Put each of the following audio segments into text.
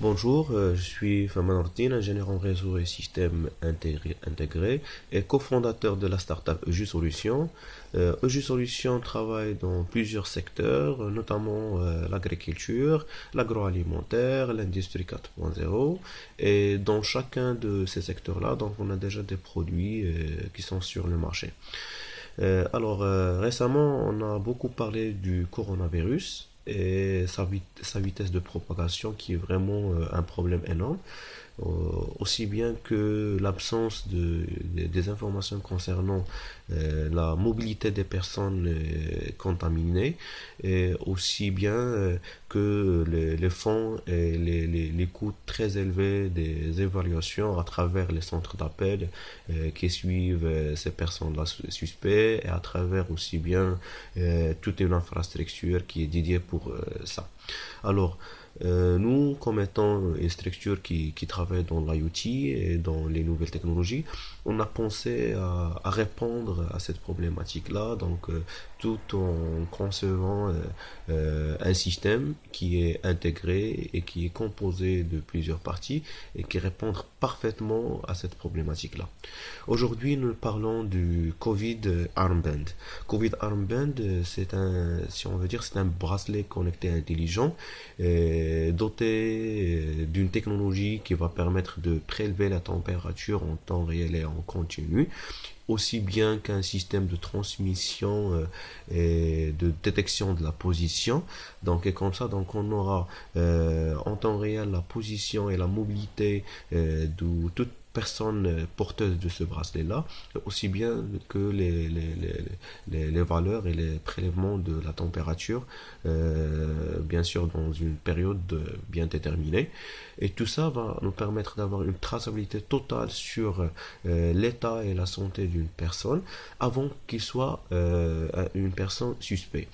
Bonjour, je suis Faman Ordine, ingénieur en réseau et système intégré et cofondateur de la startup EJU Solutions. EJU Solutions travaille dans plusieurs secteurs, notamment l'agriculture, l'agroalimentaire, l'industrie 4.0. Et dans chacun de ces secteurs-là, donc on a déjà des produits qui sont sur le marché. Récemment, on a beaucoup parlé du coronavirus et sa vitesse de propagation qui est vraiment un problème énorme, aussi bien que l'absence des informations concernant la mobilité des personnes contaminées, et aussi bien que les fonds et les coûts très élevés des évaluations à travers les centres d'appel qui suivent ces personnes-là suspectes, et à travers aussi bien toute une infrastructure qui est dédiée pour ça. Alors, nous, comme étant une structure qui travaille dans l'IoT et dans les nouvelles technologies, on a pensé à répondre à cette problématique-là, donc tout en concevant un système qui est intégré et qui est composé de plusieurs parties et qui répond parfaitement à cette problématique-là. Aujourd'hui, nous parlons du Covid Armband. Covid Armband, c'est si on veut dire, c'est un bracelet connecté intelligent doté d'une technologie qui va permettre de prélever la température en temps réel et en continu, aussi bien qu'un système de transmission et de détection de la position. Donc, et comme ça, donc on aura en temps réel la position et la mobilité de toute personne porteuse de ce bracelet-là, aussi bien que les valeurs et les prélèvements de la température, bien sûr dans une période bien déterminée. Et tout ça va nous permettre d'avoir une traçabilité totale sur l'état et la santé d'une personne avant qu'il soit une personne suspecte.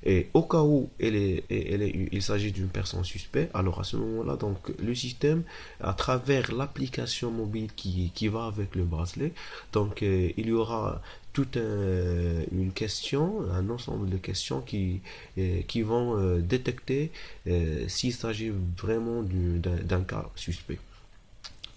Et au cas où il s'agit d'une personne suspecte, alors à ce moment-là, donc le système, à travers l'application mobile qui va avec le bracelet, donc il y aura toute une question, un ensemble de questions qui vont détecter s'il s'agit vraiment d'un cas suspect.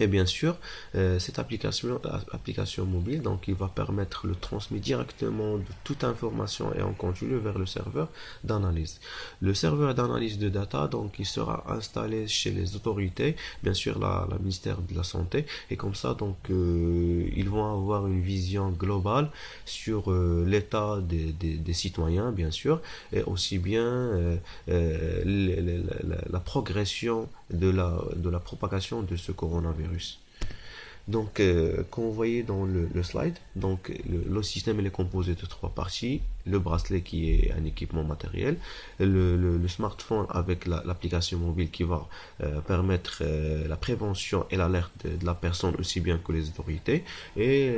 Et bien sûr, cette application mobile, donc il va permettre le transmettre directement de toute information et en continu vers le serveur d'analyse. Le serveur d'analyse de data, donc il sera installé chez les autorités, bien sûr la ministère de la Santé, et comme ça, donc ils vont avoir une vision globale sur l'état des citoyens, bien sûr, et aussi bien la progression de la propagation de ce coronavirus. Donc, comme vous voyez dans le slide, donc le système il est composé de trois parties: le bracelet qui est un équipement matériel, le smartphone avec l'application mobile qui va permettre la prévention et l'alerte de la personne aussi bien que les autorités, et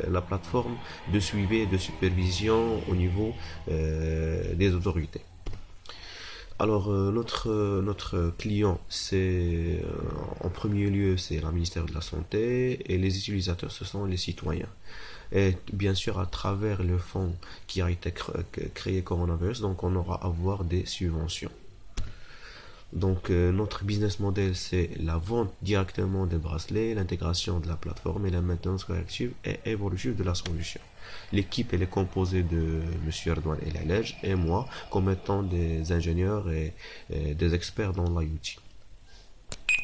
la plateforme de suivi et de supervision au niveau des autorités. Alors, notre client, c'est en premier lieu, c'est le ministère de la Santé, et les utilisateurs, ce sont les citoyens. Et bien sûr, à travers le fonds qui a été créé Coronavirus, donc on aura à avoir des subventions. Donc, notre business model, c'est la vente directement des bracelets, l'intégration de la plateforme et la maintenance corrective et évolutive de la solution. L'équipe, elle est composée de Monsieur Erdogan Elalej et moi, comme étant des ingénieurs et des experts dans l'IoT.